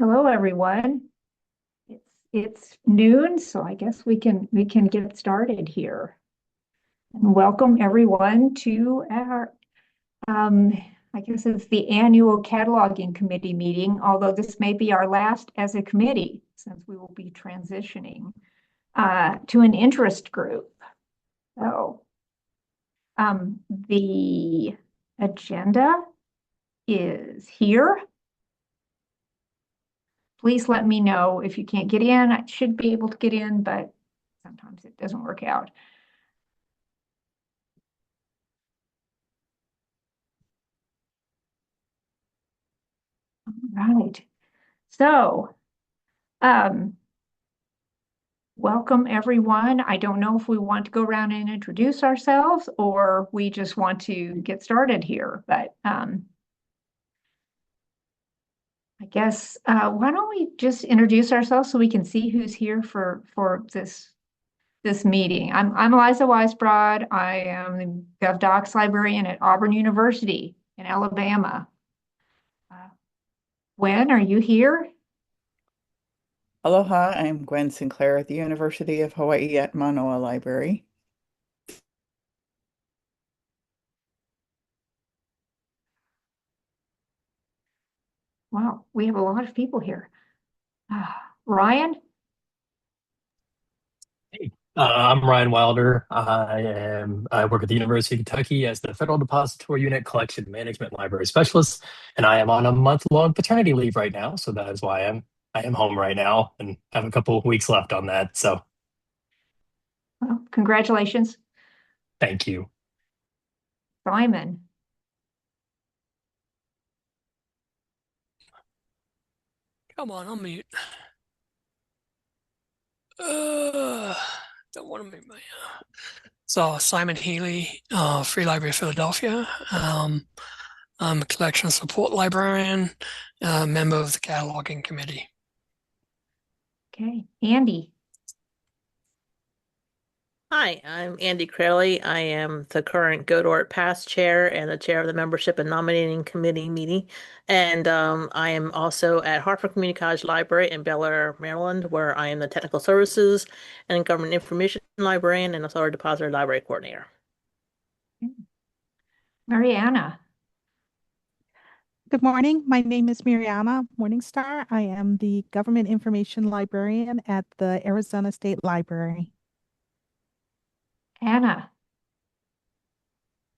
Hello, everyone. It's noon, so I guess we can get started here. And welcome everyone to our I guess it's the annual cataloging committee meeting, although this may be our last as a committee since we will be transitioning to an interest group. So the agenda is here. Please let me know if you can't get in. I should be able to get in, but sometimes it doesn't work out. Right. So, um, welcome everyone. I don't know if we want to go around and introduce ourselves or we just want to get started here, but I guess why don't we just introduce ourselves so we can see who's here for this meeting. I'm Eliza Weisbrod. I am the GovDocs librarian at Auburn University in Alabama. Gwen, are you here? Aloha, I'm Gwen Sinclair at the University of Hawaii at Manoa Library. Wow, we have a lot of people here. Ryan? Hey, I'm Ryan Wilder. I work at the University of Kentucky as the Federal Depository Unit Collection Management Library Specialist, and I am on a month-long paternity leave right now, so that is why I am home right now and have a couple of weeks left on that. So Well, congratulations, thank you. Simon. Come on, I'll mute. Uh, don't want to mute my. So Simon Healy, Free Library of Philadelphia. I'm a collection support librarian, member of the cataloging committee. Okay, Andy. Hi, I'm Andy Crowley. I am the current GoDort past chair and the chair of the membership and nominating committee meeting. And I am also at Hartford Community College Library in Bel Air, Maryland, where I am the technical services and government information librarian and also our depository library coordinator. Mariana. Good morning. My name is Mariana Morningstar. I am the Government Information Librarian at the Arizona State Library. Anna.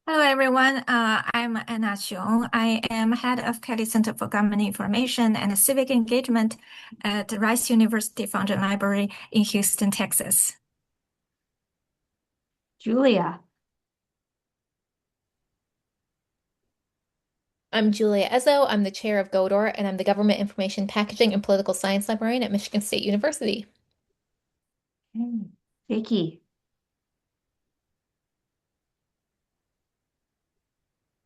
Hello, everyone. I'm Anna Xiong. I am head of Kelly Center for Government Information and Civic Engagement at the Rice University Foundry Library in Houston, Texas. Julia. I'm Julia Ezzo. I'm the chair of GODOR, and I'm the Government Information Packaging and Political Science Librarian at Michigan State University. Okay. Vicki.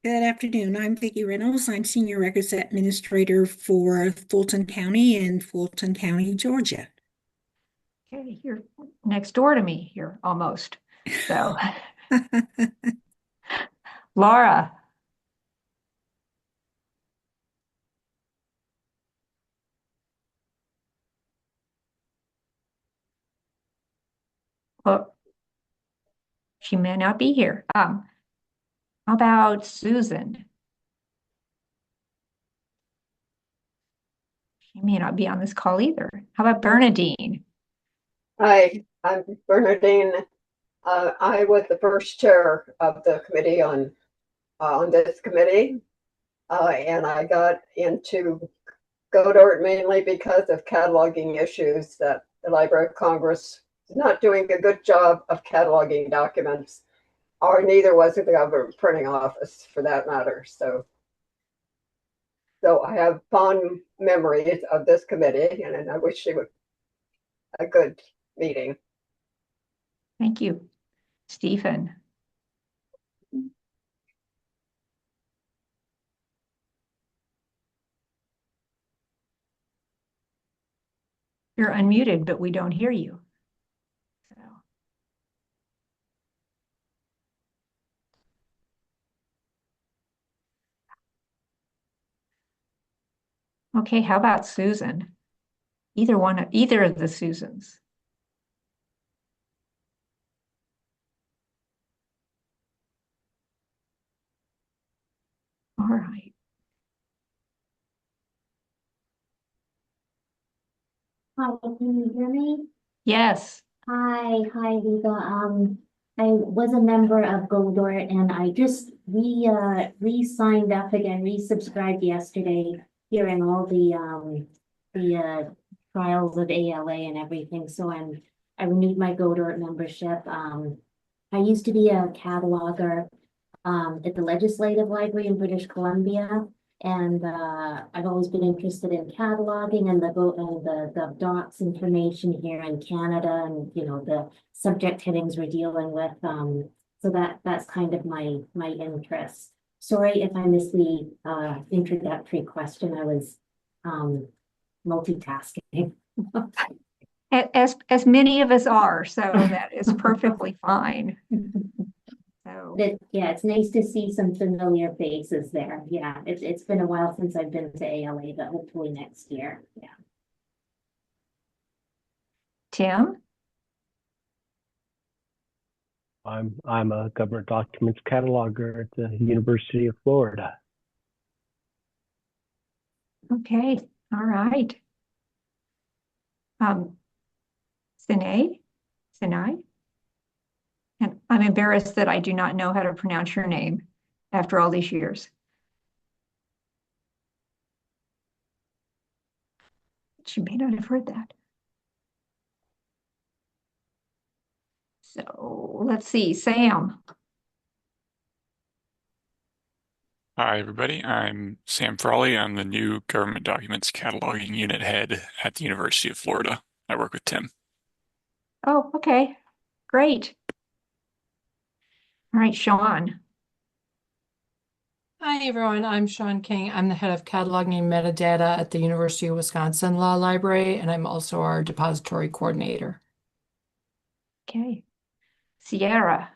Good afternoon. I'm Vicki Reynolds. I'm Senior Records Administrator for Fulton County in Fulton County, Georgia. Okay, you're next door to me here almost. So, Laura. Well, she may not be here. How about Susan? She may not be on this call either. How about Bernadine? Hi, I'm Bernadine. I was the first chair of the committee on this committee, and I got into GODOR mainly because of cataloging issues that the Library of Congress is not doing a good job of cataloging documents, or neither was the government printing office for that matter. So I have fond memories of this committee, and I wish it was a good meeting. Thank you. Stephen. You're unmuted, but we don't hear you. So. Okay, how about Susan? Either of the Susans. All right. Hi, can you hear me? Yes. Hi, Lisa. I was a member of Goldort and I just re-signed up again, resubscribed yesterday, hearing all the trials of ALA and everything. So I renewed my Goldort membership. I used to be a cataloger at the Legislative Library in British Columbia. And I've always been interested in cataloging and the GovDocs information here in Canada and the subject headings we're dealing with. So that's kind of my interest. Sorry if I missed the introductory question. I was multitasking. As many of us are, so that is perfectly fine. So Yeah, it's nice to see some familiar faces there. Yeah, it's been a while since I've been to ALA, but hopefully next year. Yeah. Tim? I'm a government documents cataloger at the University of Florida. Okay, all right. Sinai? And I'm embarrassed that I do not know how to pronounce your name after all these years. She may not have heard that. So let's see, Sam. Hi, everybody. I'm Sam Frawley. I'm the new Government Documents Cataloging Unit Head at the University of Florida. I work with Tim. Oh, okay, great. All right, Sean. Hi, everyone. I'm Sean King. I'm the head of cataloging and metadata at the University of Wisconsin Law Library, and I'm also our depository coordinator. Okay. Sierra.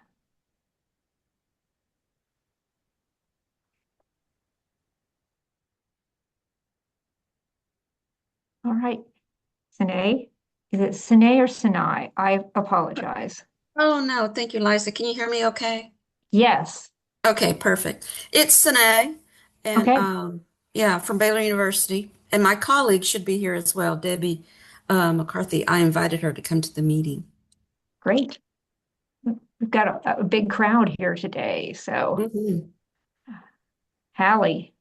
All right. Sinai. Is it Sinai or Sinai? I apologize. Oh, no. Thank you, Liza. Can you hear me okay? Yes. Okay, perfect. It's Sine, and Okay. yeah, from Baylor University. And my colleague should be here as well, Debbie McCarthy. I invited her to come to the meeting. Great. We've got a big crowd here today. So, Hallie.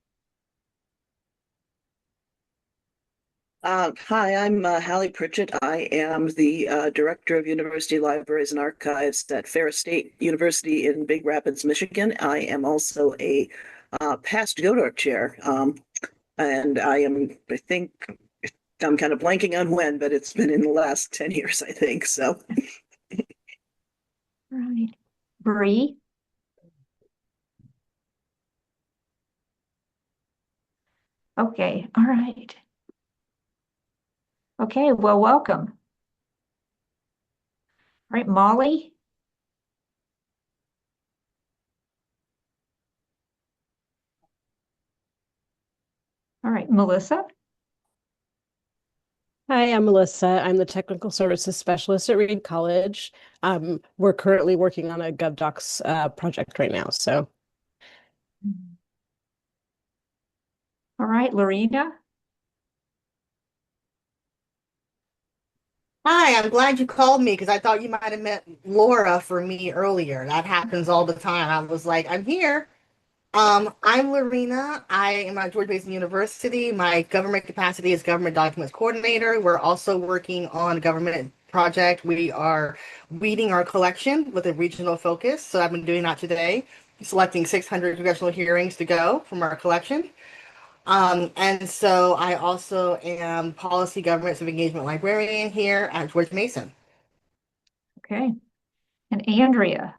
Hi, I'm Hallie Pritchett. I am the Director of University Libraries and Archives at Ferris State University in Big Rapids, Michigan. I am also a past Godart chair. And I think, I'm kind of blanking on when, but it's been in the last 10 years, I think. So, Right. Bree. Okay. All right. Okay. Well, welcome. All right, Molly. All right, Melissa. Hi, I'm Melissa. I'm the Technical Services Specialist at Reed College. We're currently working on a GovDocs project right now. So, All right, Lorena. Hi, I'm glad you called me because I thought you might have met Laura for me earlier. That happens all the time. I was like, I'm here. I'm Lorena. I am at George Mason University. My government capacity is Government Documents Coordinator. We're also working on a government project. We are weeding our collection with a regional focus. So I've been doing that today, selecting 600 congressional hearings to go from our collection. And so I also am Policy Governance of Engagement Librarian here at George Mason. Okay. And Andrea.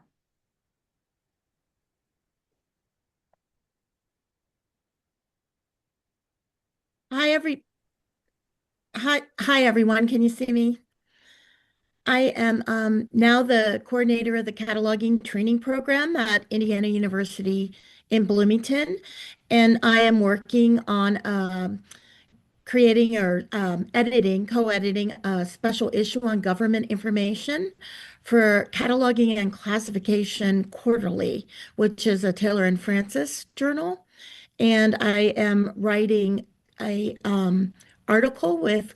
Hi everyone. Can you see me? I am now the coordinator of the cataloging training program at Indiana University in Bloomington, and I am working on creating or co-editing a special issue on government information for Cataloging and Classification Quarterly, which is a Taylor and Francis journal. And I am writing a article with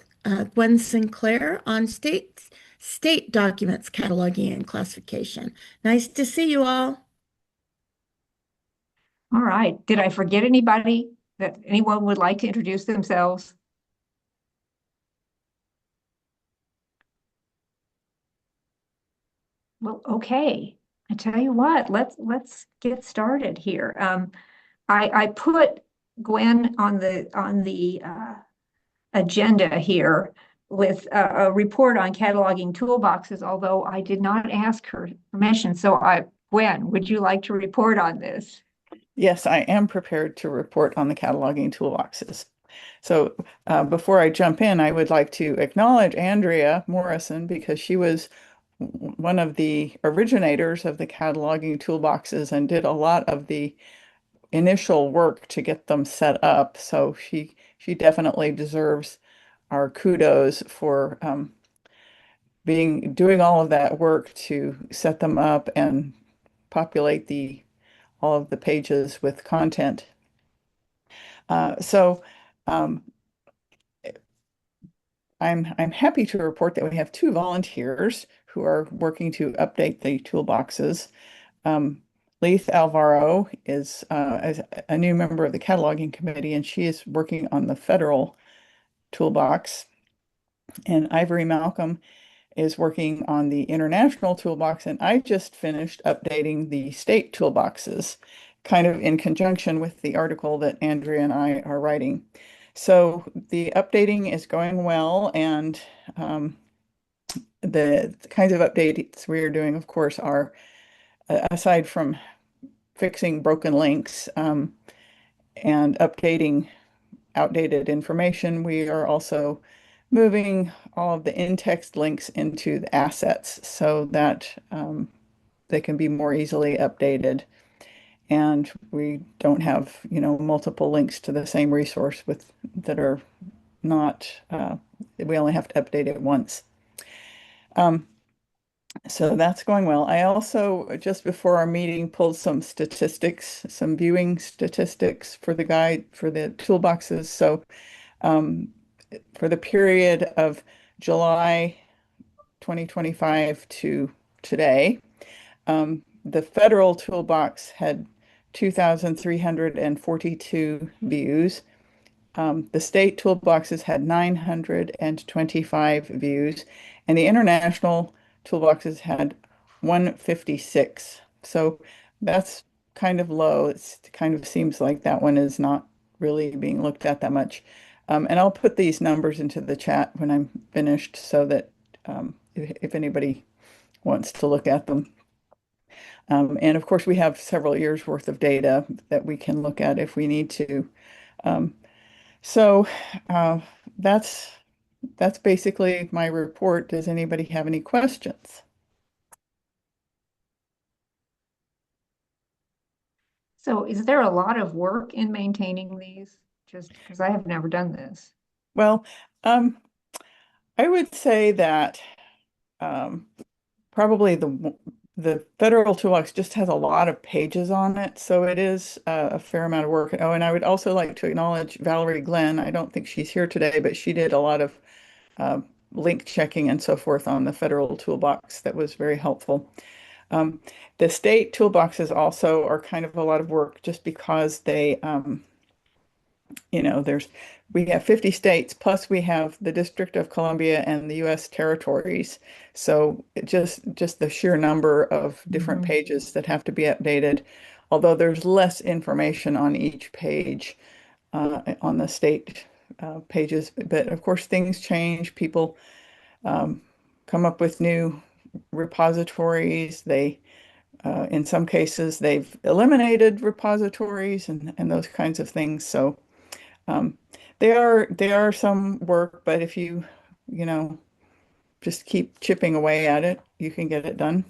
Gwen Sinclair on state documents cataloging and classification. Nice to see you all. All right. Did I forget anybody that anyone would like to introduce themselves? Well, okay. I tell you what, let's get started here. I put Gwen on the agenda here with a report on cataloging toolboxes, although I did not ask her permission. So Gwen, would you like to report on this? Yes, I am prepared to report on the cataloging toolboxes. So before I jump in, I would like to acknowledge Andrea Morrison because she was one of the originators of the cataloging toolboxes and did a lot of the initial work to get them set up. So she definitely deserves our kudos for doing all of that work to set them up and populate all of the pages with content. I'm happy to report that we have 2 volunteers who are working to update the toolboxes. Leith Alvaro is a new member of the cataloging committee, and she is working on the federal toolbox. And Ivory Malcolm is working on the international toolbox, and I just finished updating the state toolboxes, kind of in conjunction with the article that Andrea and I are writing. So the updating is going well, and the kinds of updates we are doing, of course, are aside from fixing broken links and updating outdated information, we are also moving all of the in-text links into the assets so that they can be more easily updated. And we don't have, multiple links to the same resource that are not, we only have to update it once. So that's going well. I also, just before our meeting, pulled some statistics, some viewing statistics for the guide, for the toolboxes. So for the period of July 2025 to today, the federal toolbox had 2,342 views. The state toolboxes had 925 views, and the international toolboxes had 156. So that's kind of low. It kind of seems like that one is not really being looked at that much. And I'll put these numbers into the chat when I'm finished so that if anybody wants to look at them. And of course, we have several years worth of data that we can look at if we need to. So that's basically my report. Does anybody have any questions? So is there a lot of work in maintaining these? Just because I have never done this. Well, I would say that probably the federal toolbox just has a lot of pages on it, so it is a fair amount of work. Oh, and I would also like to acknowledge Valerie Glenn. I don't think she's here today, but she did a lot of link checking and so forth on the federal toolbox that was very helpful. The state toolboxes also are kind of a lot of work just because they, we have 50 states, plus we have the District of Columbia and the U.S. territories. So just the sheer number of different pages that have to be updated, although there's less information on each page on the state pages. But of course, things change. People come up with new repositories. In some cases, they've eliminated repositories and those kinds of things. So they are some work, but if you just keep chipping away at it, you can get it done.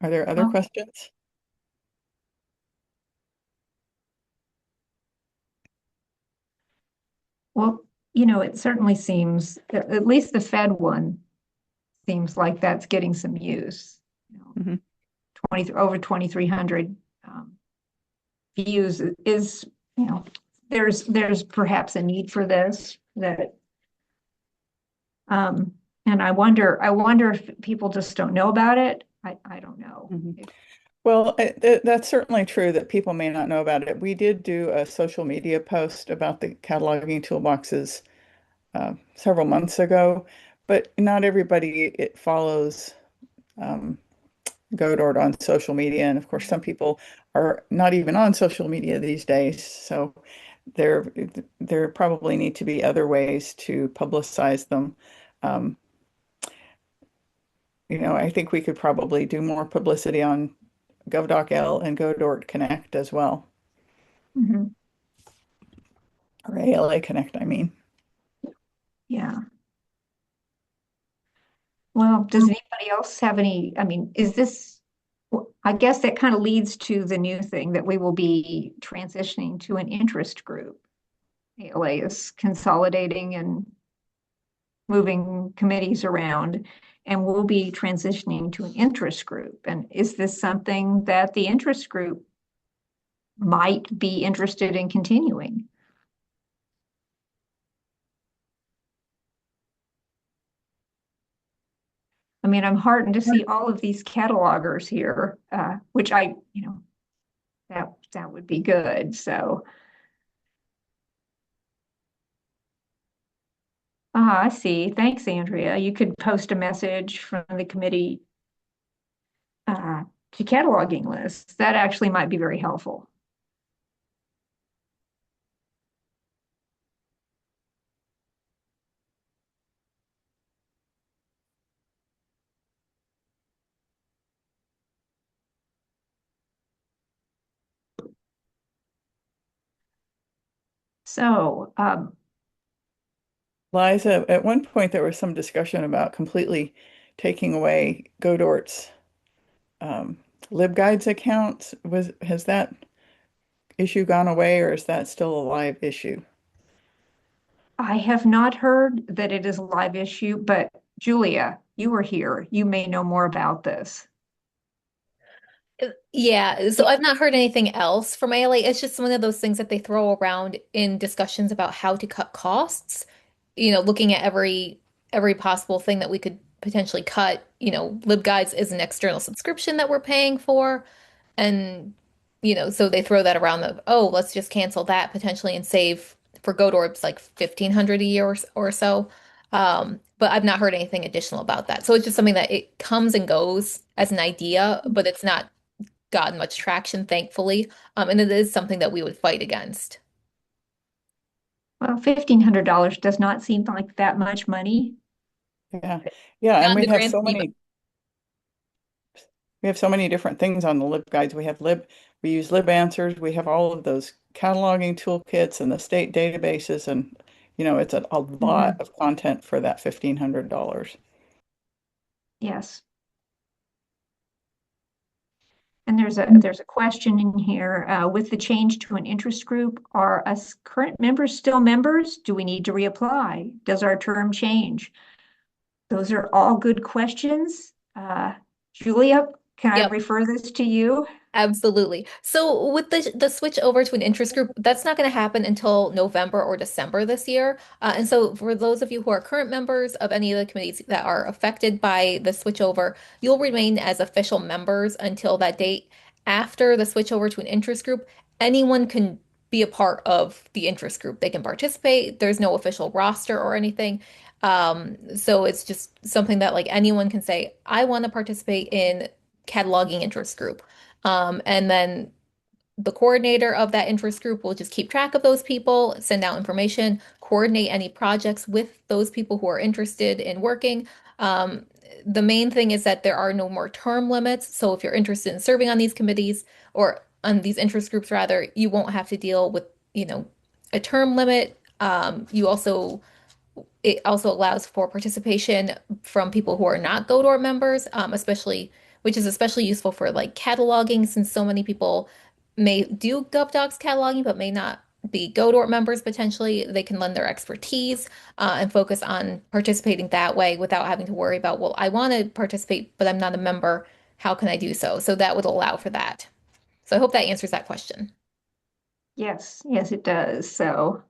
Are there other questions? Well, it certainly seems, at least the Fed one seems like that's getting some use. Mhm. Over 2,300 views is, there's perhaps a need for this that, and I wonder if people just don't know about it. I don't know. Well, that's certainly true that people may not know about it. We did do a social media post about the cataloging toolboxes several months ago, but not everybody follows Godord on social media. And of course, some people are not even on social media these days. So there probably need to be other ways to publicize them. I think we could probably do more publicity on GovDocL and Godord Connect as well. Mhm. Or ALA Connect, I mean. Yeah. Well, does anybody else have any, I guess that kind of leads to the new thing that we will be transitioning to an interest group. ALA is consolidating and moving committees around, and we'll be transitioning to an interest group. And is this something that the interest group might be interested in continuing? I'm heartened to see all of these catalogers here, which that would be good. So, I see. Thanks, Andrea. You could post a message from the committee to cataloging lists. That actually might be very helpful. So, Liza, at one point there was some discussion about completely taking away Godort's LibGuides account. Has that issue gone away, or is that still a live issue? I have not heard that it is a live issue, but Julia, you were here. You may know more about this. Yeah, so I've not heard anything else from ALA. It's just one of those things that they throw around in discussions about how to cut costs. Looking at every possible thing that we could potentially cut. LibGuides is an external subscription that we're paying for. And, so they throw that around let's just cancel that potentially and save for Godor's like 1,500 a year or so. But I've not heard anything additional about that. So it's just something that it comes and goes as an idea, but it's not gotten much traction, thankfully. And it is something that we would fight against. Well, $1,500 does not seem like that much money. Yeah, Not and in we the have grand so scheme. many different things on the LibGuides. We use LibAnswers. We have all of those cataloging toolkits and the state databases, and it's a lot of content for that $1,500. Yes. And there's a question in here, with the change to an interest group, are us current members still members? Do we need to reapply? Does our term change? Those are all good questions. Julia, can I refer this to you? Absolutely. So with the switch over to an interest group, that's not going to happen until November or December this year. And so for those of you who are current members of any of the committees that are affected by the switch over, you'll remain as official members until that date. After the switch over to an interest group, anyone can be a part of the interest group. They can participate. There's no official roster or anything. So it's just something that like anyone can say, I want to participate in cataloging interest group. And then the coordinator of that interest group will just keep track of those people, send out information, coordinate any projects with those people who are interested in working. The main thing is that there are no more term limits. So if you're interested in serving on these committees or on these interest groups, rather, you won't have to deal with, a term limit. It also allows for participation from people who are not Godor members, which is especially useful for like cataloging, since so many people may do GovDocs cataloging but may not the GoDort members potentially, they can lend their expertise and focus on participating that way without having to worry about, well, I want to participate, but I'm not a member. How can I do so? So that would allow for that. So I hope that answers that question. Yes, yes, it does. So,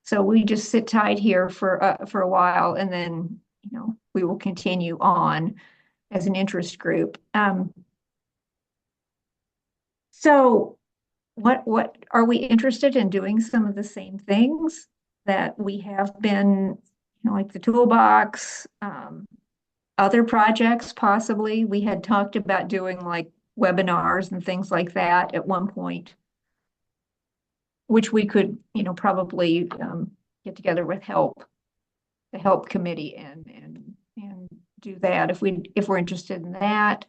so we just sit tight here for a while, and then, you know, we will continue on as an interest group. So what are we interested in doing some of the same things that we have been, you know, like the toolbox, other projects possibly? We had talked about doing like webinars and things like that at one point, which we could, you know, probably get together with the help committee and do that if we're interested in that.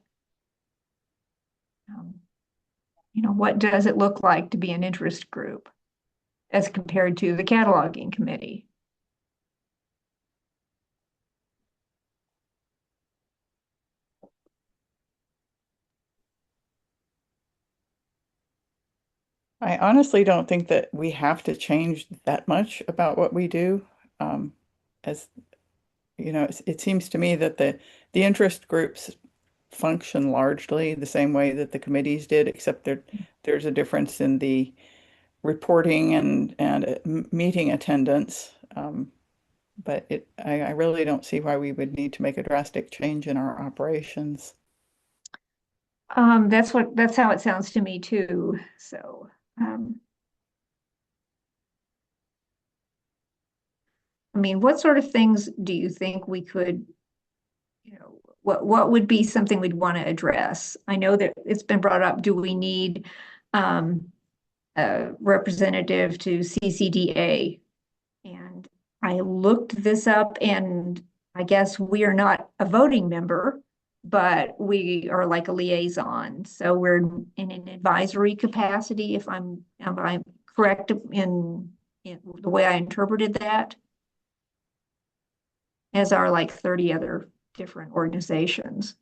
You know, what does it look like to be an interest group as compared to the cataloging committee? I honestly don't think that we have to change that much about what we do. As you know, it seems to me that the interest groups function largely the same way that the committees did, except there's a difference in the reporting and meeting attendance. But I really don't see why we would need to make a drastic change in our operations. That's how it sounds to me too. So, I mean, what sort of things do you think we could, you know, what would be something we'd want to address? I know that it's been brought up. Do we need a representative to CCDA? And I looked this up, and I guess we are not a voting member, but we are like a liaison. So we're in an advisory capacity, if I'm correct in the way I interpreted that, as are like 30 other different organizations.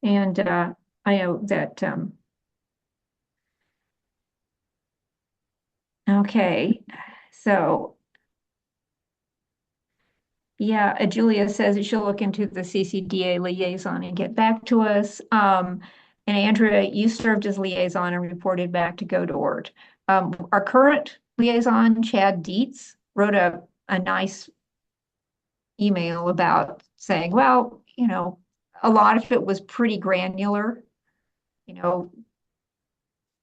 And I know that, okay, so yeah, Julia says that she'll look into the CCDA liaison and get back to us. And Andrea, you served as liaison and reported back to GoDort. Our current liaison, Chad Dietz, wrote a nice email about saying, well, you know, a lot of it was pretty granular, you know,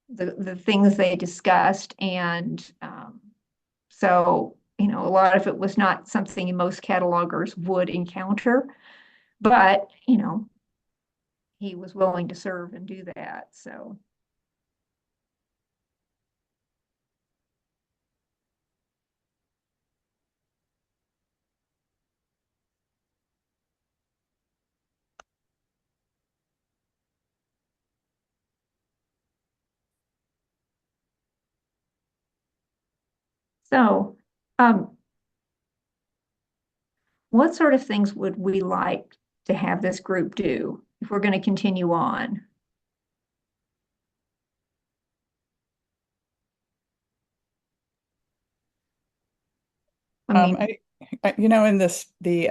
the things they discussed. And so, you know, a lot of it was not something most catalogers would encounter, but, you know, he was willing to serve and do that. So. So, what sort of things would we like to have this group do if we're going to continue on? I mean, you know, in this, the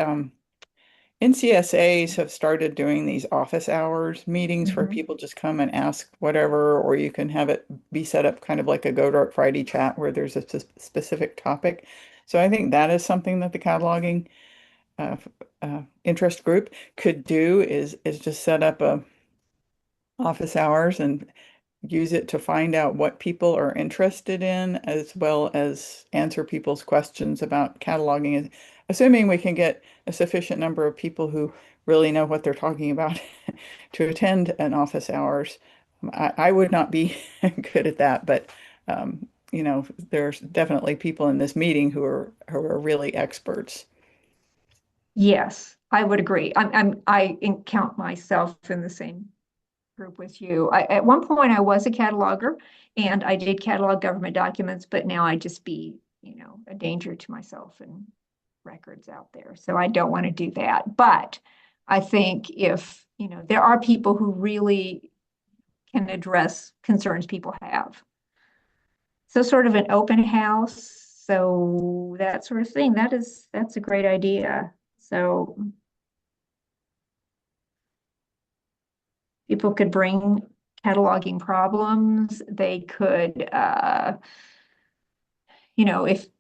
NCSAs have started doing these office hours meetings where people just come and ask whatever, or you can have it be set up kind of like a GoDort Friday chat where there's a specific topic. So I think that is something that the cataloging interest group could do is just set up a office hours and use it to find out what people are interested in, as well as answer people's questions about cataloging, assuming we can get a sufficient number of people who really know what they're talking about to attend an office hours. I would not be good at that, but you know, there's definitely people in this meeting who are really experts. Yes, I would agree. I count myself in the same group with you. At one point I was a cataloger and I did catalog government documents, but now I just be a danger to myself and records out there. So I don't want to do that. But I think if, there are people who really can address concerns people have. So sort of an open house, so that sort of thing, that's a great idea. So people could bring cataloging problems. They could,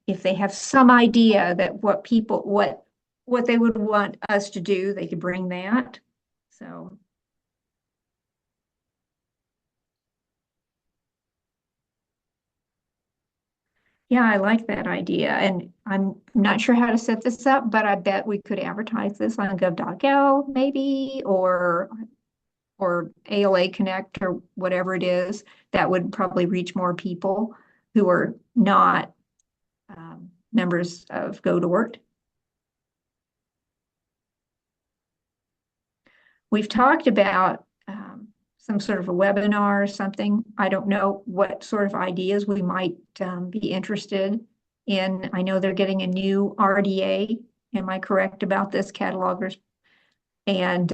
if they have some idea that what they would want us to do, they could bring that. So. Yeah, I like that idea. And I'm not sure how to set this up, but I bet we could advertise this on gov.gal maybe, or ALA Connect or whatever it is. That would probably reach more people who are not members of GoToWork. We've talked about some sort of a webinar or something. I don't know what sort of ideas we might be interested in. I know they're getting a new RDA. Am I correct about this, catalogers? And,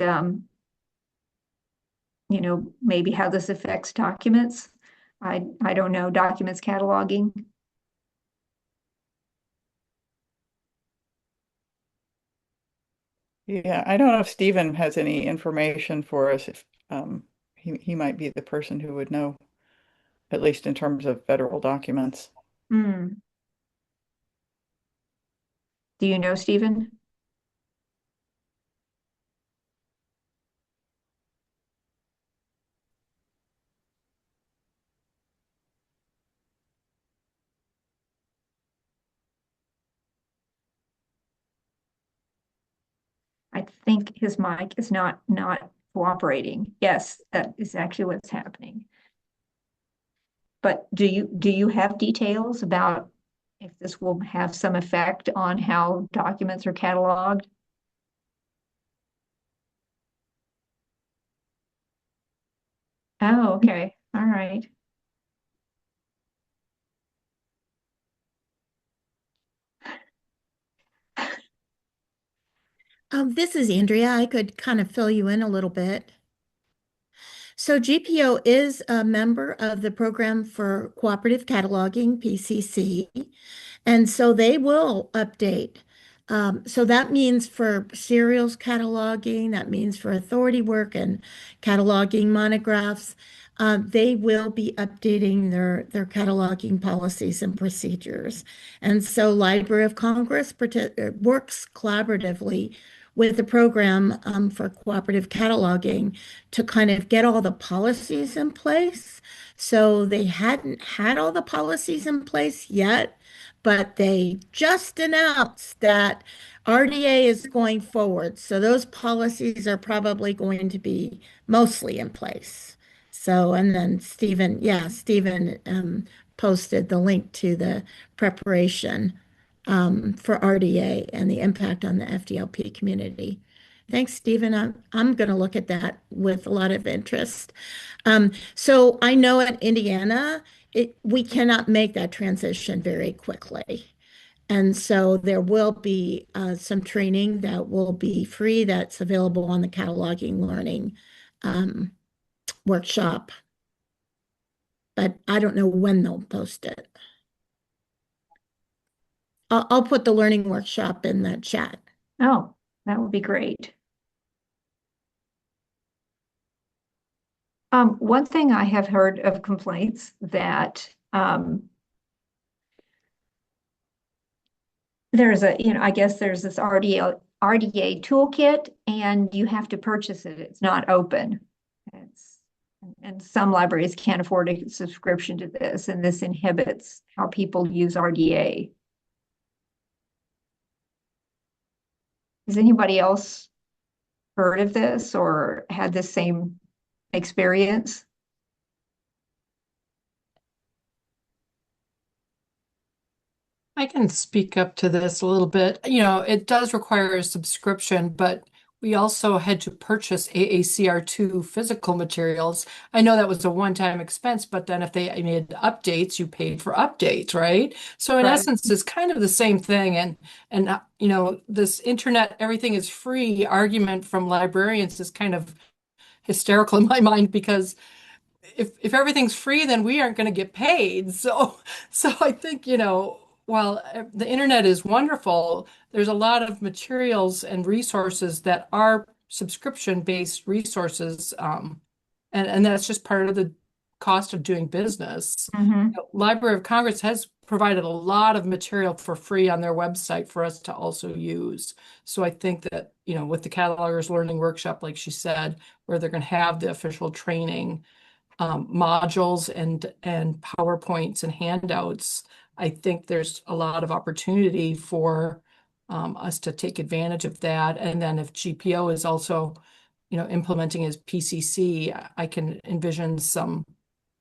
maybe how this affects documents. I don't know, documents cataloging. Yeah, I don't know if Stephen has any information for us. If he might be the person who would know, at least in terms of federal documents. Do you know, Stephen? I think his mic is not cooperating. Yes, that is actually what's happening. But do you have details about if this will have some effect on how documents are cataloged? Oh, okay. All right. This is Andrea. I could kind of fill you in a little bit. So GPO is a member of the Program for Cooperative Cataloging, PCC, and so they will update. So that means for serials cataloging, that means for authority work and cataloging monographs, they will be updating their cataloging policies and procedures. And so Library of Congress works collaboratively with the program for cooperative cataloging to kind of get all the policies in place. So they hadn't had all the policies in place yet, but they just announced that RDA is going forward. So those policies are probably going to be mostly in place. So, and then Stephen posted the link to the preparation for RDA and the impact on the FDLP community. Thanks, Stephen. I'm going to look at that with a lot of interest. So I know at Indiana, we cannot make that transition very quickly. And so there will be some training that will be free that's available on the cataloging learning workshop. But I don't know when they'll post it. I'll put the learning workshop in the chat. Oh, that would be great. One thing I have heard of complaints that there's I guess there's this RDA toolkit and you have to purchase it. It's not open. And some libraries can't afford a subscription to this, and this inhibits how people use RDA. Has anybody else heard of this or had the same experience? I can speak up to this a little bit. It does require a subscription, but we also had to purchase AACR2 physical materials. I know that was a one-time expense, but then if they made updates, you paid for updates, right? So in Right. essence, it's kind of the same thing. And you know, this internet, everything is free argument from librarians is kind of hysterical in my mind, because if everything's free, then we aren't going to get paid. So I think, you know, while the internet is wonderful, there's a lot of materials and resources that are subscription-based resources, and that's just part of the cost of doing business. Mhm. The Library of Congress has provided a lot of material for free on their website for us to also use. So I think that, you know, with the Catalogers Learning Workshop, like she said, where they're going to have the official training modules and PowerPoints and handouts, I think there's a lot of opportunity for us to take advantage of that. And then if GPO is also, you know, implementing as PCC, I can envision some,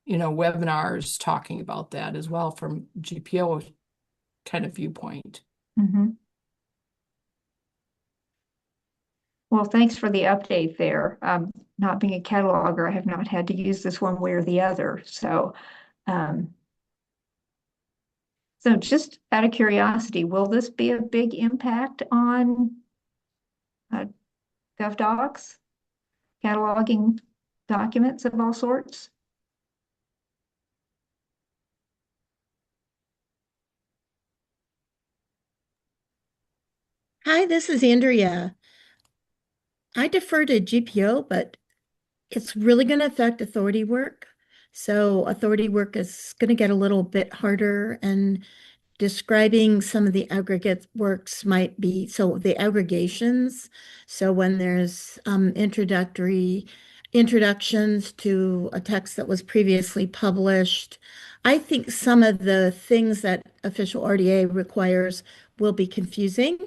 you know, webinars talking about that as well from GPO kind of viewpoint. Mhm. Well, thanks for the update there. Not being a cataloger, I have not had to use this one way or the other. So just out of curiosity, will this be a big impact on GovDocs, cataloging documents of all sorts? Hi, this is Andrea. I defer to GPO, but it's really going to affect authority work. So authority work is going to get a little bit harder, and describing some of the aggregate works might be, so the aggregations. So when there's introductions to a text that was previously published, I think some of the things that official RDA requires will be confusing.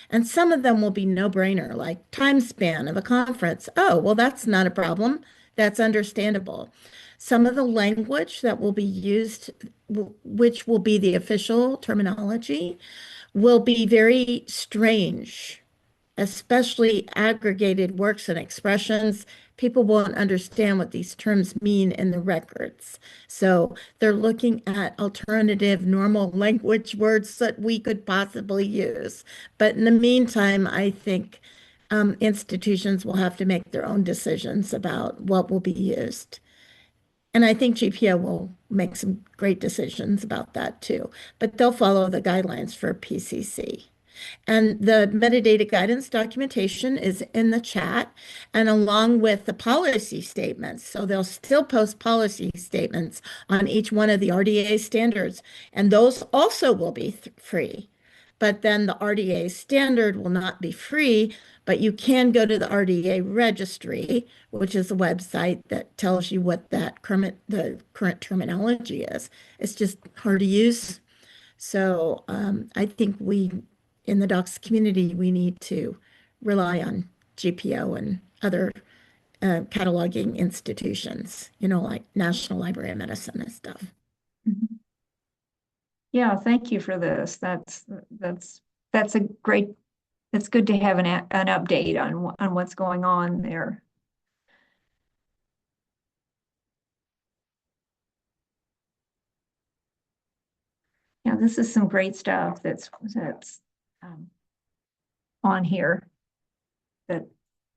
And some of them will be no-brainer, like time span of a conference. Oh, well, that's not a problem. That's understandable. Some of the language that will be used, which will be the official terminology, will be very strange, especially aggregated works and expressions. People won't understand what these terms mean in the records. So they're looking at alternative normal language words that we could possibly use. But in the meantime, I think institutions will have to make their own decisions about what will be used. And I think GPO will make some great decisions about that too, but they'll follow the guidelines for PCC. And the metadata guidance documentation is in the chat, and along with the policy statements. So they'll still post policy statements on each one of the RDA standards, and those also will be free. But then the RDA standard will not be free, but you can go to the RDA registry, which is a website that tells you what the current terminology is. It's just hard to use. So I think in the docs community, we need to rely on GPO and other cataloging institutions, you know, like National Library of Medicine and stuff. Mhm. Yeah, thank you for this. That's a great, it's good to have an update on what's going on there. Yeah, this is some great stuff that's on here that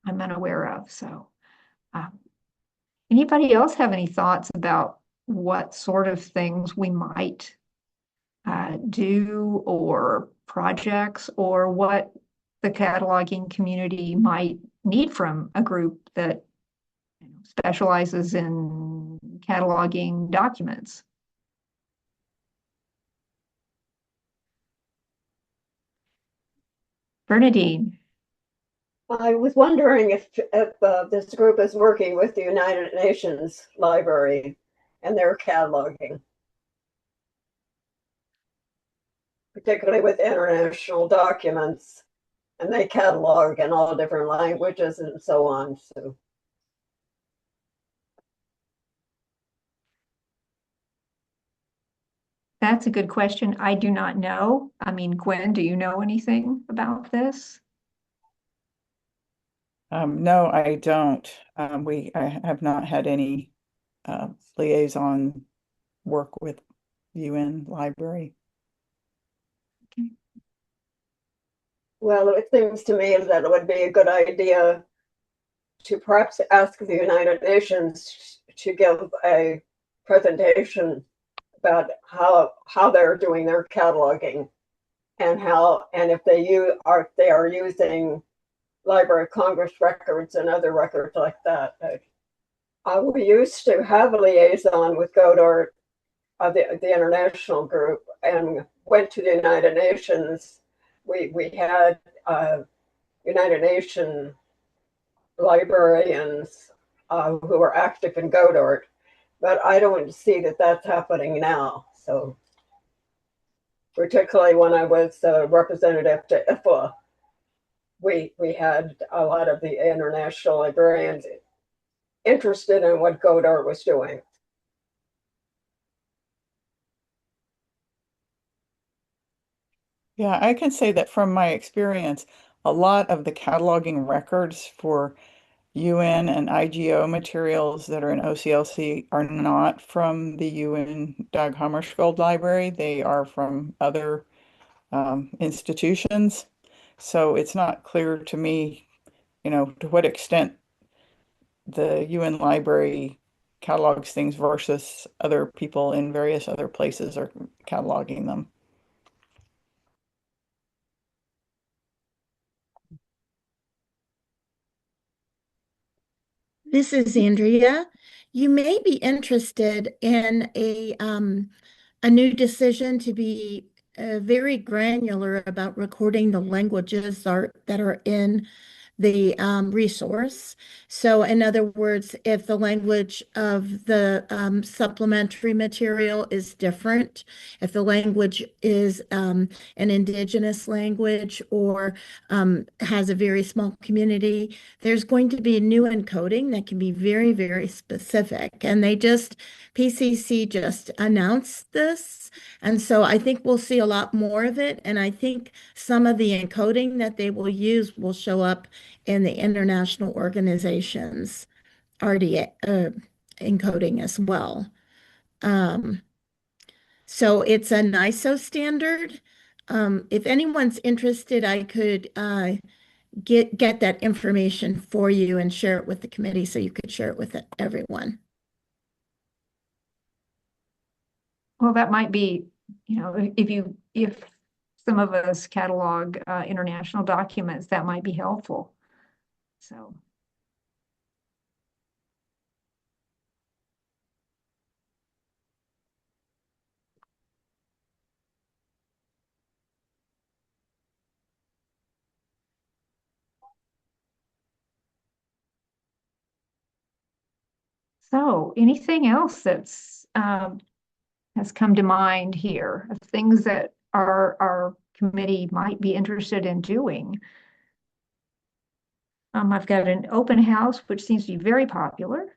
I'm unaware of. So anybody else have any thoughts about what sort of things we might do, or projects, or what the cataloging community might need from a group that specializes in cataloging documents? Bernadine. I was wondering if this group is working with the United Nations Library and their cataloging, particularly with international documents, and they catalog in all different languages and so on. So That's a good question. I do not know. I mean, Gwen, do you know anything about this? No, I don't. I have not had any liaison work with UN Library. Well, it seems to me that it would be a good idea to perhaps ask the United Nations to give a presentation about how they're doing their cataloging and if they are using Library of Congress records and other records like that. We used to have a liaison with GODORT, the international group, and went to the United Nations. We had United Nations librarians who were active in GODORT, but I don't see that that's happening now. So, particularly when I was representative to IFLA, we had a lot of the international librarians interested in what GODORT was doing. Yeah, I can say that from my experience, a lot of the cataloging records for UN and IGO materials that are in OCLC are not from the UN Dag Hammarskjöld Library. They are from other institutions. So it's not clear to me, to what extent the UN Library catalogs things versus other people in various other places are cataloging them. This is Andrea. You may be interested in a new decision to be very granular about recording the languages that are in the resource. So in other words, if the language of the supplementary material is different, if the language is an indigenous language or has a very small community, there's going to be new encoding that can be very, very specific. And PCC just announced this. And so I think we'll see a lot more of it. And I think some of the encoding that they will use will show up in the international organizations RDA encoding as well. So it's a NISO standard. If anyone's interested, I could get that information for you and share it with the committee so you could share it with everyone. Well, that might be, if some of us catalog international documents, that might be helpful. So. So anything else that's has come to mind here of things that our committee might be interested in doing? I've got an open house, which seems to be very popular.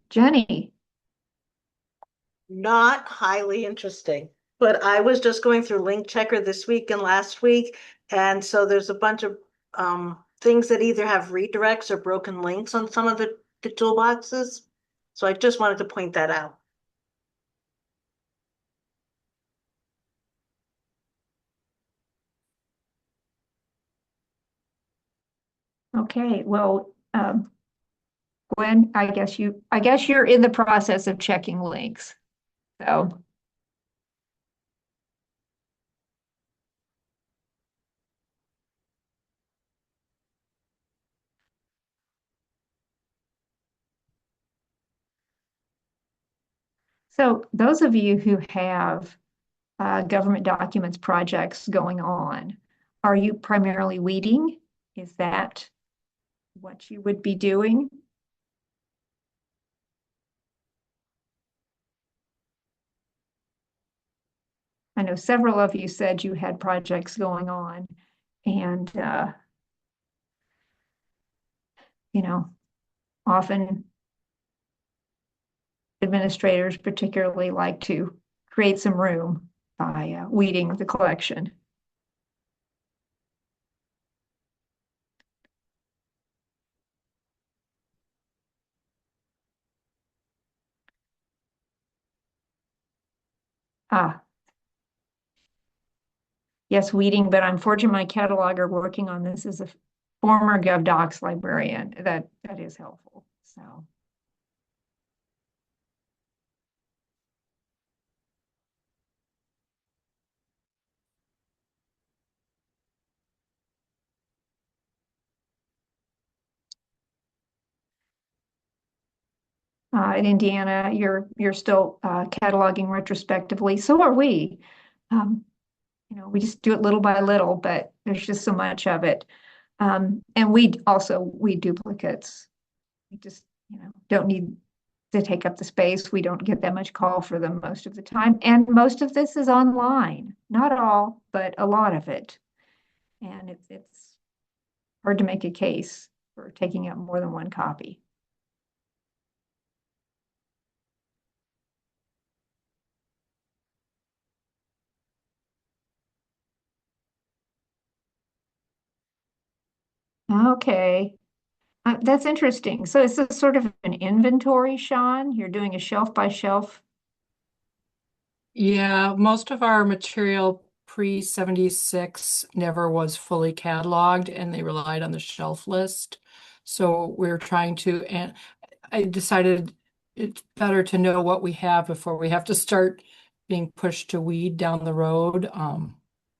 Jenny. Not highly interesting, but I was just going through Link Checker this week and last week, and so there's a bunch of things that either have redirects or broken links on some of the toolboxes. So I just wanted to point that out. Okay, well, Gwen, I guess you're in the process of checking links. So those of you who have government documents projects going on, are you primarily weeding? Is that what you would be doing? I know several of you said you had projects going on, and often administrators particularly like to create some room by weeding the collection. Yes, Weeding, but unfortunately, my cataloger working on this is a former GovDocs librarian. That is helpful. So. In Indiana, you're still cataloging retrospectively. So are we. We just do it little by little, but there's just so much of it. And we duplicates. We just, don't need to take up the space. We don't get that much call for them most of the time. And most of this is online. Not all, but a lot of it. And it's hard to make a case for taking up more than one copy. Okay. That's interesting. So it's a sort of an inventory, Sean? You're doing a shelf by shelf? Yeah, most of our material pre-76 never was fully cataloged and they relied on the shelf list. So we're trying to, and I decided it's better to know what we have before we have to start being pushed to weed down the road.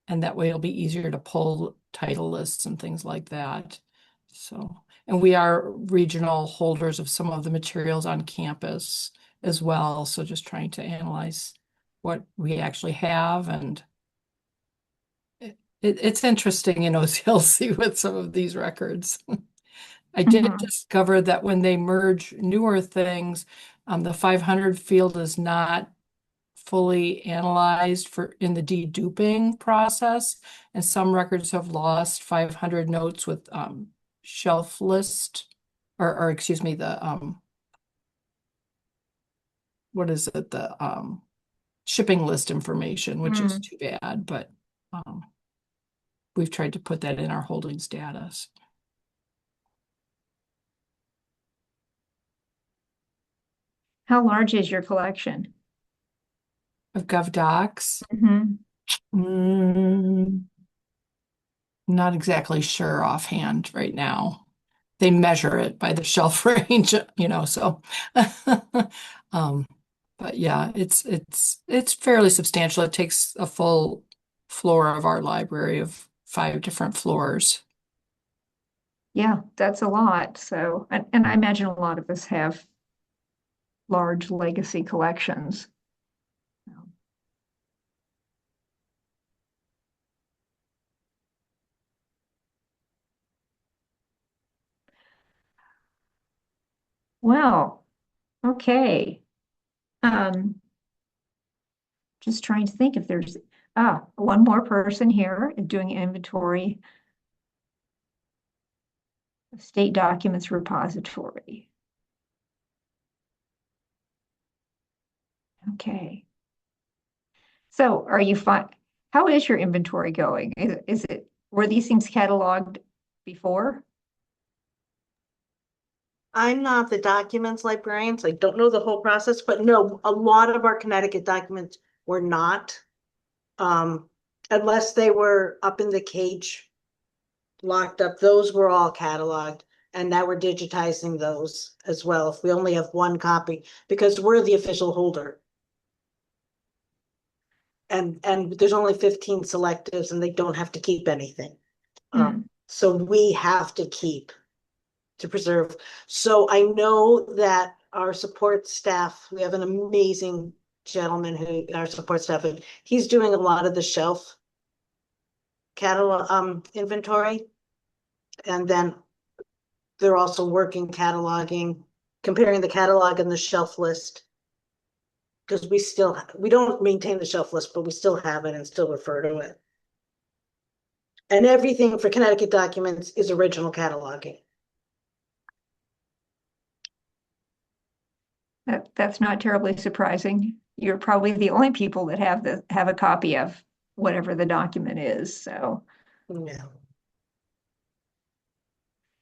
And that way it'll be easier to pull title lists and things like that. So, and we are regional holders of some of the materials on campus as well. So just trying to analyze what we actually have, and it's interesting in OCLC with some of these records. I did discover that when they merge newer things, the 500 field is not fully analyzed in the deduping process, and some records have lost 500 notes with shelf list, or excuse me, the what is it, the shipping list information, which is too bad, but we've tried to put that in our holdings data. How large is your collection? Of GovDocs? Mm-hmm. Not exactly sure offhand right now. They measure it by the shelf range, so but yeah, it's fairly substantial. It takes a full floor of our library of 5 different floors. Yeah, that's a lot. So, and I imagine a lot of us have large legacy collections. Well, okay. Just trying to think if there's one more person here doing inventory of state documents repository. Okay. So are you fine? How is your inventory going? Were these things cataloged before? I'm not the documents librarian, so I don't know the whole process, but no, a lot of our Connecticut documents were not. Unless they were up in the cage, locked up, those were all cataloged. And now we're digitizing those as well, if we only have one copy, because we're the official holder. And there's only 15 selectives and they don't have to keep anything. So we have to keep to preserve. So I know that our support staff, we have an amazing gentleman who, our support staff, and he's doing a lot of the shelf catalog inventory. And then they're also working cataloging, comparing the catalog and the shelf list. Because we don't maintain the shelf list, but we still have it and still refer to it. And everything for Connecticut documents is original cataloging. That's not terribly surprising. You're probably the only people that have a copy of whatever the document is. So yeah.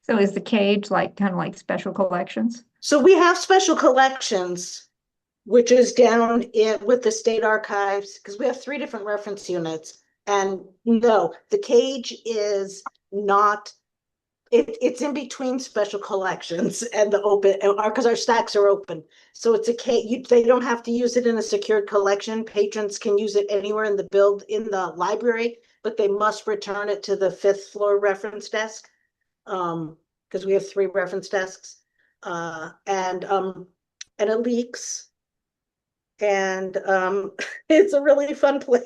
So is the cage kind of like special collections? So we have special collections, which is down with the state archives, because we have 3 different reference units. And no, the cage is not, it's in between special collections and the open, because our stacks are open. So it's a cage, they don't have to use it in a secured collection. Patrons can use it anywhere in the library, but they must return it to the 5th floor reference desk. Because we have 3 reference desks. And it leaks. And it's a really fun place.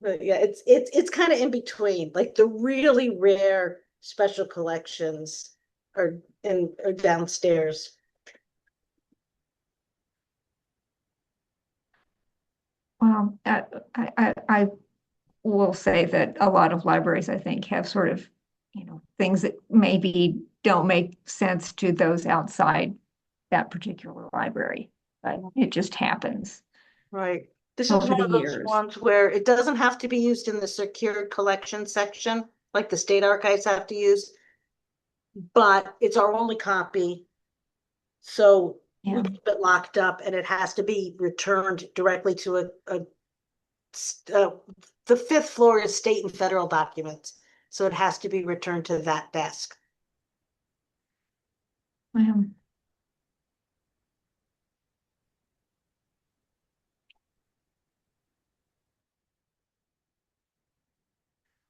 But yeah, it's kind of in between. Like the really rare special collections are downstairs. Well, I will say that a lot of libraries, I think, have sort of, things that maybe don't make sense to those outside that particular library, but it just happens. Right. This is over one the of those years. ones where it doesn't have to be used in the secured collection section, like the state archives have to use, but it's our only copy. So we keep it locked up and it has to be returned directly to the 5th floor is state and federal documents. So it has to be returned to that desk.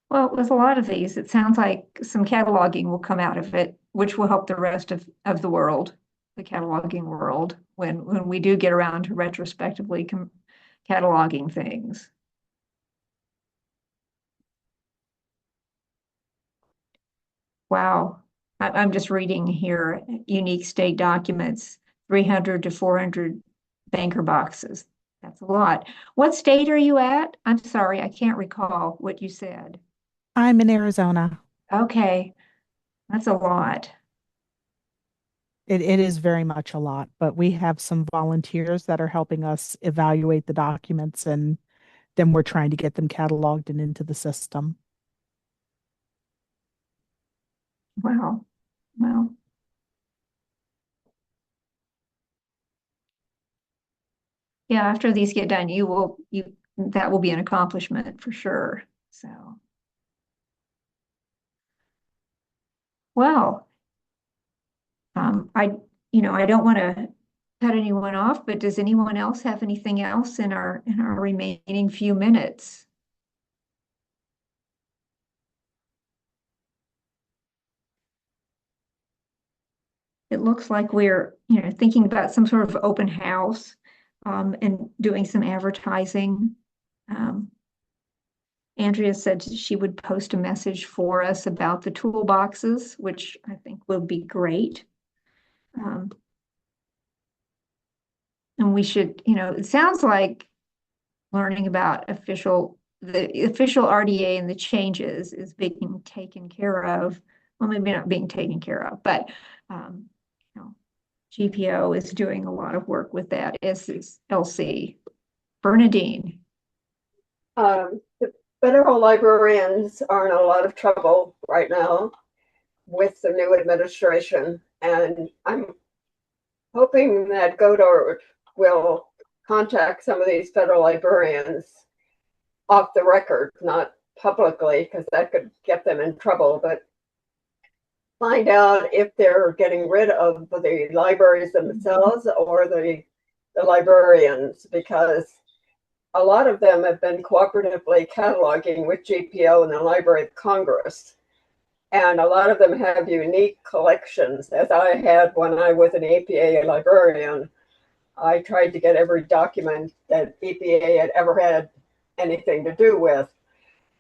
Well, with a lot of these, it sounds like some cataloging will come out of it, which will help the rest of the world, the cataloging world, when we do get around to retrospectively cataloging things. Wow. I'm just reading here, unique state documents, 300 to 400 banker boxes. That's a lot. What state are you at? I'm sorry, I can't recall what you said. I'm in Arizona. Okay, that's a lot. It is very much a lot, but we have some volunteers that are helping us evaluate the documents, and then we're trying to get them cataloged and into the system. Wow. Wow. Yeah, after these get done, that will be an accomplishment for sure. So, well, I don't want to cut anyone off, but does anyone else have anything else in our remaining few minutes? It looks like we're, thinking about some sort of open house, and doing some advertising. Andrea said she would post a message for us about the toolboxes, which I think will be great. And we should, it sounds like learning about the official RDA and the changes is being taken care of. Well, maybe not being taken care of, but GPO is doing a lot of work with that, as is LC. Bernadine. The federal librarians are in a lot of trouble right now with the new administration, and I'm hoping that Godard will contact some of these federal librarians off the record, not publicly, because that could get them in trouble, but find out if they're getting rid of the libraries themselves or the librarians, because a lot of them have been cooperatively cataloging with GPO and the Library of Congress. And a lot of them have unique collections, as I had when I was an APA librarian. I tried to get every document that EPA had ever had anything to do with.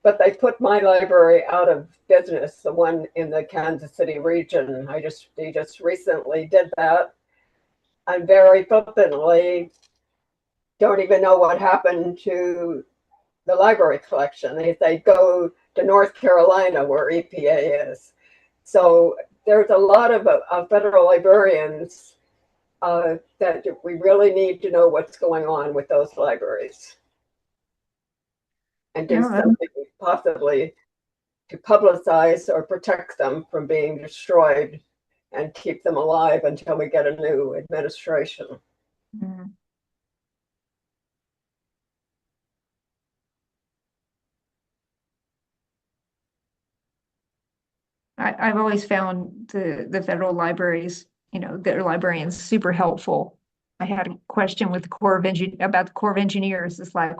But they put my library out of business, the one in the Kansas City region. They just recently did that. And very flippantly, don't even know what happened to the library collection. They go to North Carolina, where EPA is. So there's a lot of federal librarians that we really need to know what's going on with those libraries and do something possibly to publicize or protect them from being destroyed and keep them alive until we get a new administration. Mm. I've always found the federal libraries, their librarians super helpful. I had a question with the about the Corps of Engineers. It's like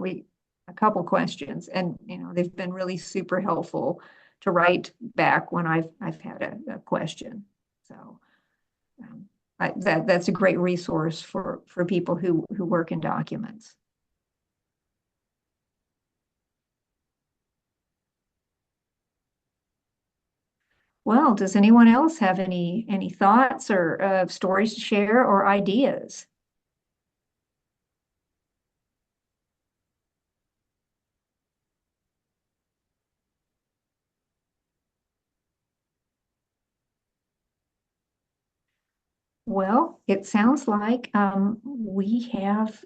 a couple questions, and they've been really super helpful to write back when I've had a question. So that's a great resource for people who work in documents. Well, does anyone else have any thoughts or stories to share or ideas? Well, it sounds like we have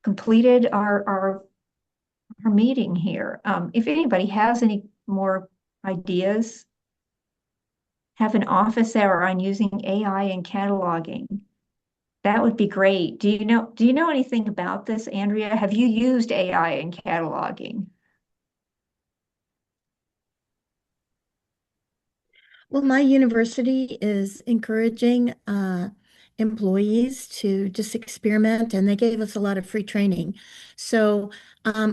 completed our meeting here. If anybody has any more ideas, have an office hour on using AI in cataloging, that would be great. Do you know anything about this, Andrea? Have you used AI in cataloging? Well, my university is encouraging employees to just experiment, and they gave us a lot of free training. So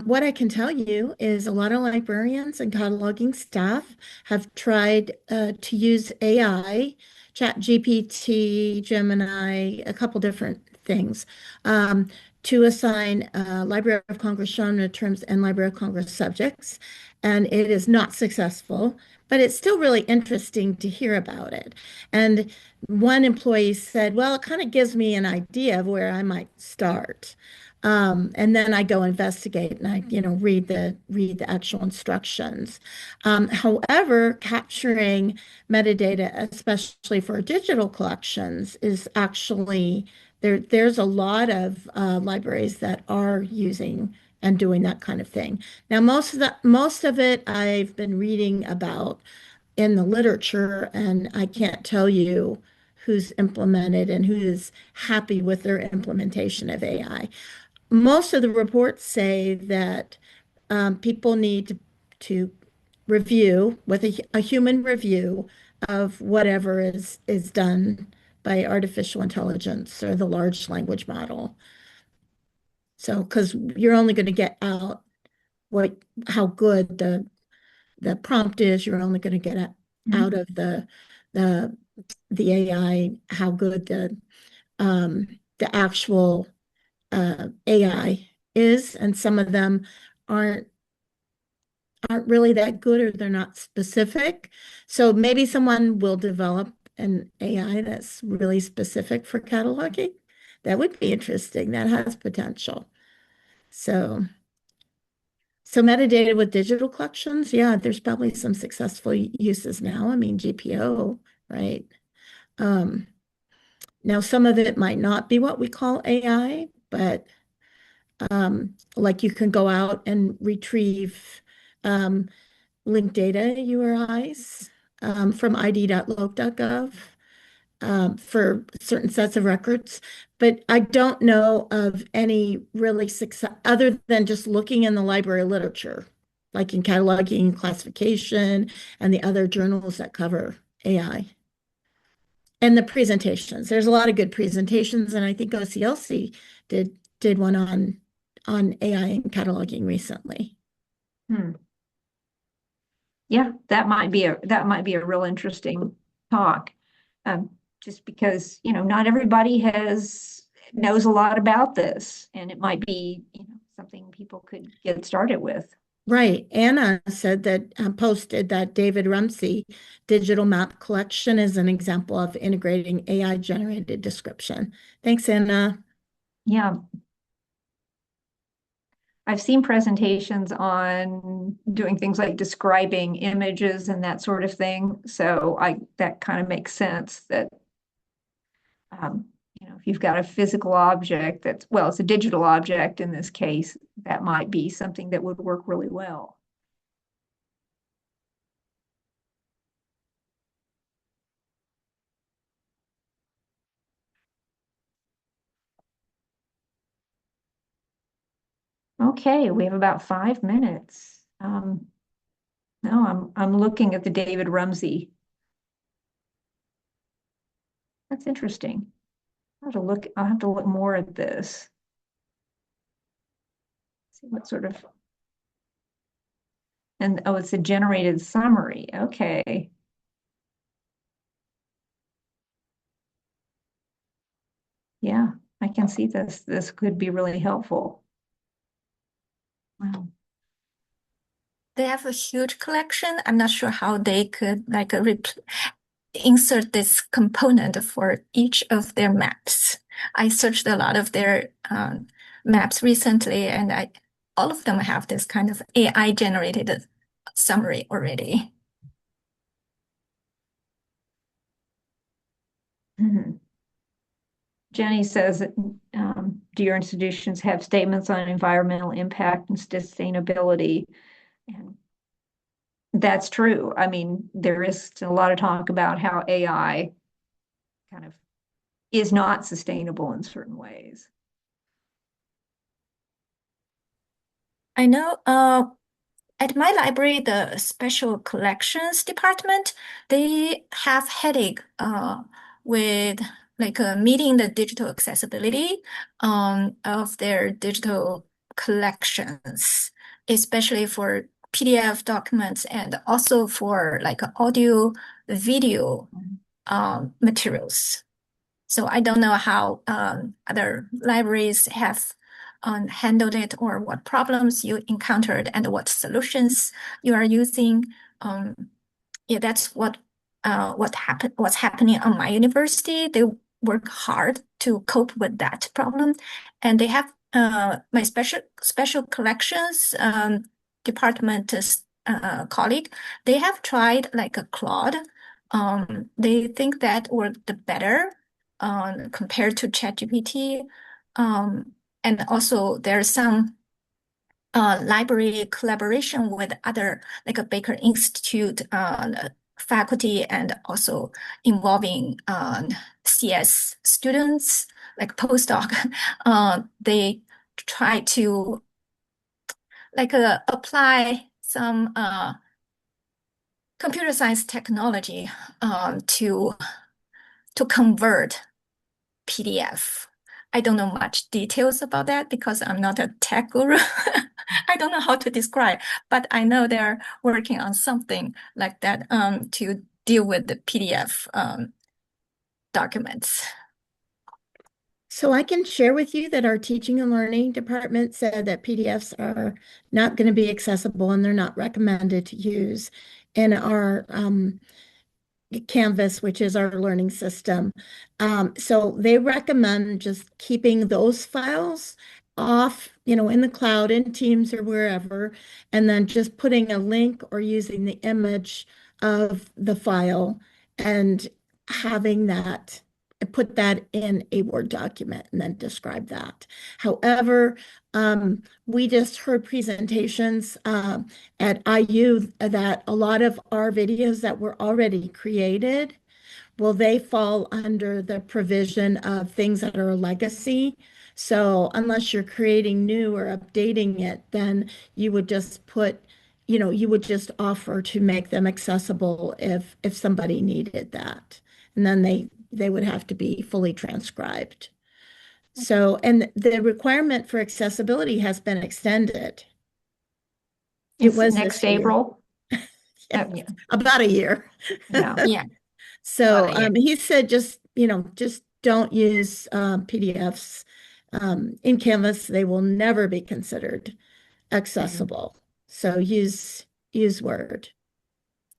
what I can tell you is a lot of librarians and cataloging staff have tried to use AI, ChatGPT, Gemini, a couple different things, to assign Library of Congress genre terms and Library of Congress subjects. And it is not successful, but it's still really interesting to hear about it. And one employee said, well, it kind of gives me an idea of where I might start. And then I go investigate and I, read the actual instructions. However, capturing metadata, especially for digital collections, is actually there's a lot of libraries that are using and doing that kind of thing. Now, most of it I've been reading about in the literature, and I can't tell you who's implemented and who's happy with their implementation of AI. Most of the reports say that people need to review with a human review of whatever is done by artificial intelligence or the large language model. So, because you're only going to get out how good the prompt is, you're only going to get out of the AI how good the actual AI is, and some of them aren't really that good, or they're not specific. So maybe someone will develop an AI that's really specific for cataloging. That would be interesting. That has potential. So metadata with digital collections, yeah, there's probably some successful uses now. I mean, GPO, right? Now, some of it might not be what we call AI, but like you can go out and retrieve linked data URIs from id.loc.gov for certain sets of records. But I don't know of any really success other than just looking in the library literature, like in cataloging, classification, and the other journals that cover AI. And the presentations. There's a lot of good presentations, and I think OCLC did one on AI and cataloging recently. Yeah, that might be a real interesting talk. Just because, not everybody knows a lot about this, and it might be, something people could get started with. Right. Anna said that posted that David Rumsey digital map collection is an example of integrating AI generated description. Thanks, Anna. Yeah. I've seen presentations on doing things like describing images and that sort of thing. So that kind of makes sense that, if you've got a physical object it's a digital object in this case, that might be something that would work really well. Okay, we have about 5 minutes. No, I'm looking at the David Rumsey. That's interesting. I'll have to look more at this. See what sort of, and oh, it's a generated summary. Okay. Yeah, I can see this. This could be really helpful. Wow. They have a huge collection. I'm not sure how they could like insert this component for each of their maps. I searched a lot of their maps recently, and all of them have this kind of AI generated summary already. Mhm. Jenny says, do your institutions have statements on environmental impact and sustainability? And that's true. I mean, there is a lot of talk about how AI kind of is not sustainable in certain ways. I know at my library, the special collections department, they have headache with like meeting the digital accessibility of their digital collections, especially for PDF documents and also for like audio, video materials. So I don't know how other libraries have handled it or what problems you encountered and what solutions you are using. Yeah, that's what's happening on my university. They work hard to cope with that problem, and they have my special collections department colleague. They have tried like a Claude. They think that worked better compared to ChatGPT. And also there's some library collaboration with other, like a Baker Institute faculty and also involving CS students, like postdoc. They try to like apply some computer science technology to convert PDF. I don't know much details about that because I'm not a tech guru. I don't know how to describe, but I know they're working on something like that to deal with the PDF documents. So I can share with you that our teaching and learning department said that PDFs are not going to be accessible and they're not recommended to use in our Canvas, which is our learning system. So they recommend just keeping those files off, in the cloud, in Teams or wherever, and then just putting a link or using the image of the file and having that, put that in a Word document and then describe that. However, we just heard presentations at IU that a lot of our videos that were already created, well, they fall under the provision of things that are legacy. So unless you're creating new or updating it, then you would just you would just offer to make them accessible if somebody needed that. And then they would have to be fully transcribed. So, and the requirement for accessibility has been extended. It was next this year. April. Yeah, about a year. Yeah. Yeah. So he said just don't use PDFs in Canvas. They will never be considered accessible. So use Word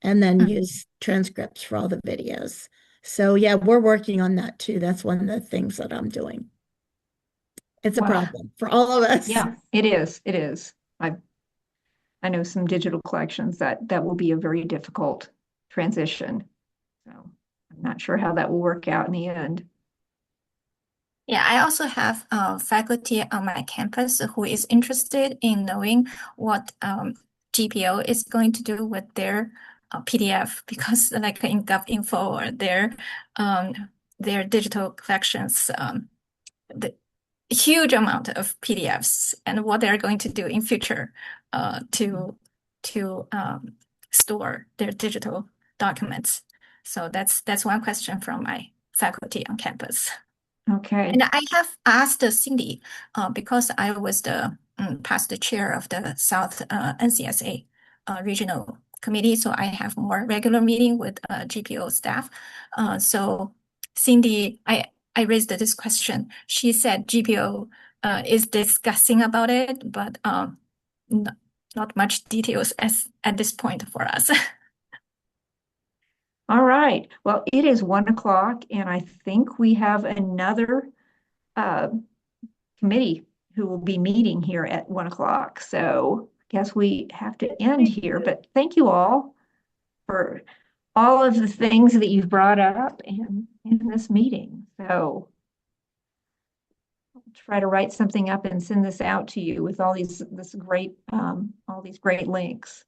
and then use transcripts for all the videos. So yeah, we're working on that too. That's one of the things that I'm doing. It's a Wow. problem for all of us. Yeah, it is. It is. I know some digital collections that will be a very difficult transition. So I'm not sure how that will work out in the end. Yeah, I also have faculty on my campus who is interested in knowing what GPO is going to do with their PDF because, like in GovInfo or their digital collections, huge amount of PDFs and what they're going to do in future to store their digital documents. So that's one question from my faculty on campus. Okay. And I have asked Cindy because I was the past chair of the South NCSA regional committee, so I have more regular meeting with GPO staff. So Cindy, I raised this question. She said GPO is discussing about it, but not much details at this point for us. All right. Well, it is 1 o'clock, and I think we have another committee who will be meeting here at 1 o'clock. So I guess we have to end here, but thank you all for all of the things that you've brought up in this meeting. So I'll try to write something up and send this out to you with all these great links.